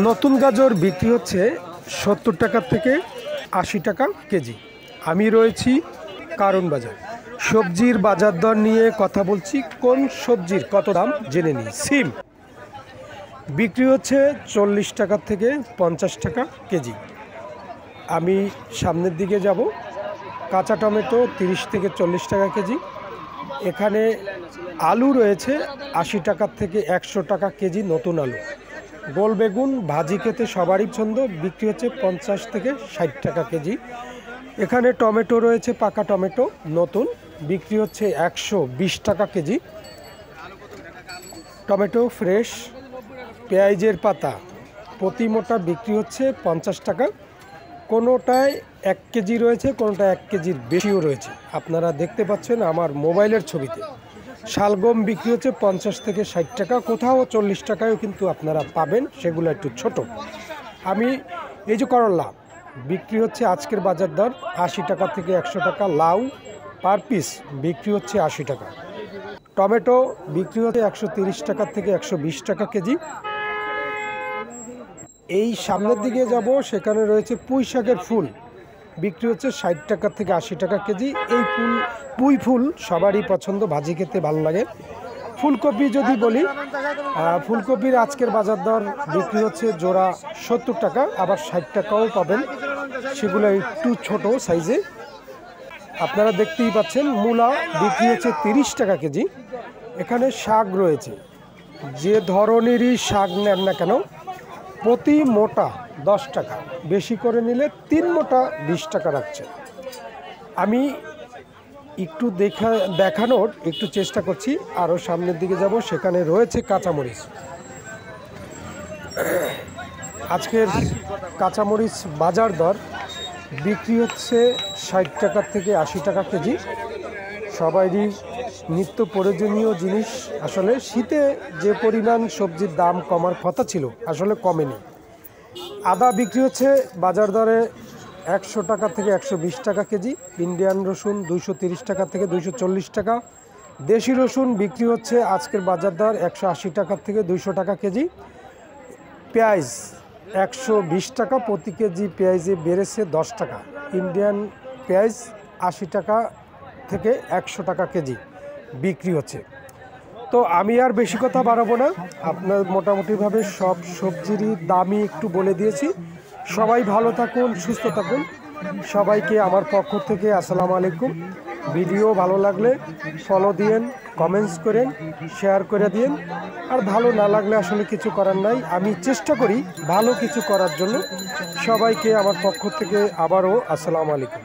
নতুন গাজর বিক্রি হচ্ছে ৭০ টাকা থেকে ৮০ টাকা কেজি। আমি রয়েছি কারণ বাজার। সবজির বাজার দর নিয়ে কথা বলছি, কোন সবজির কত দাম জেনে নিই। সিম বিক্রি হচ্ছে ৪০ টাকা থেকে ৫০ টাকা কেজি। আমি সামনের দিকে যাব। কাঁচা টমেটো ৩০ থেকে ৪০ টাকা কেজি। এখানে আলু রয়েছে ৮০ টাকা থেকে ১০০ টাকা কেজি নতুন আলু। গোল বেগুন ভাজি খেতে সবারই পছন্দ, বিক্রি হচ্ছে ৫০ থেকে ৬০ টাকা কেজি। এখানে টমেটো রয়েছে পাকা টমেটো নতুন, বিক্রি হচ্ছে ১২০ টাকা কেজি। Tomato fresh. পেঁয়াজের পাতা প্রতি মোটা বিক্রি হচ্ছে ৫০ টাকা। কোনোটায় ১ কেজি রয়েছে, কোনোটা ১ কেজির বেশিও রয়েছে, আপনারা দেখতে পাচ্ছেন আমার মোবাইলের ছবিতে। শালগম বিক্রি হচ্ছে ৫০ থেকে ৬০ টাকা, কোথাও ৪০ টাকায়ও কিন্তু আপনারা পাবেন, সেগুলো একটু ছোট। আমি এই যে করলা বিক্রি হচ্ছে আজকের বাজার দর ৮০ টাকা থেকে ১০০ টাকা। লাউ পার পিস বিক্রি হচ্ছে ৮০ টাকা। টমেটো বিক্রি হচ্ছে ১৩০ টাকা থেকে ১২০ টাকা কেজি। এই সামনের দিকে যাব, সেখানে রয়েছে পুঁই শাকের ফুল, বিক্রি হচ্ছে ৬০ টাকা থেকে ৮০ টাকা কেজি। এই পুঁই ফুল সবারই পছন্দ, ভাজি খেতে ভালো লাগে। ফুলকপি যদি বলি, ফুলকপির আজকের বাজার দর বিক্রি হচ্ছে জোড়া ৭০ টাকা, আবার ৬০ টাকাও পাবেন, সেগুলো একটু ছোট সাইজে। আপনারা দেখতেই পাচ্ছেন। মূলা বিক্রি হচ্ছে ৩০ টাকা কেজি। এখানে শাক রয়েছে, যে ধরনেরই শাক নেন না কেন প্রতি মোটা ১০ টাকা, বেশি করে নিলে ৩ মোটা ২০ টাকা রাখছে। আমি একটু দেখানোর একটু চেষ্টা করছি। আরও সামনের দিকে যাব, সেখানে রয়েছে কাঁচামরিচ। আজকের কাঁচামরিচ বাজার দর বিক্রি হচ্ছে ৬০ টাকা থেকে ৮০ টাকা কেজি। সবারই নিত্য প্রয়োজনীয় জিনিস। আসলে শীতে যে পরিমাণ সবজির দাম কমার কথা ছিল, আসলে কমেনি। আদা বিক্রি হচ্ছে বাজার দরে ১০০ টাকা থেকে ১২০ টাকা কেজি। ইন্ডিয়ান রসুন ২৩০ টাকা থেকে ২৪০ টাকা। দেশি রসুন বিক্রি হচ্ছে আজকের বাজার দর ১৮০ টাকা থেকে ২০০ টাকা কেজি। পেঁয়াজ ১২০ টাকা প্রতি কেজি, পেঁয়াজে বেড়েছে ১০ টাকা। ইন্ডিয়ান পেঁয়াজ ৮০ টাকা থেকে ১০০ টাকা কেজি বিক্রি হচ্ছে। তো আমি আর বেশি কথা বাড়াবো না, আপনার মোটামুটিভাবে সব সবজিরই দামই একটু বলে দিয়েছি। সবাই ভালো থাকুন, সুস্থ থাকুন। সবাইকে আমার পক্ষ থেকে আসসালামু আলাইকুম। ভিডিও ভালো লাগলে ফলো দিয়েন, কমেন্টস করেন, শেয়ার করে দিন। আর ভালো না লাগলে আসলে কিছু করার নাই, আমি চেষ্টা করি ভালো কিছু করার জন্য। সবাইকে আমার পক্ষ থেকে আবারও আসসালামু আলাইকুম।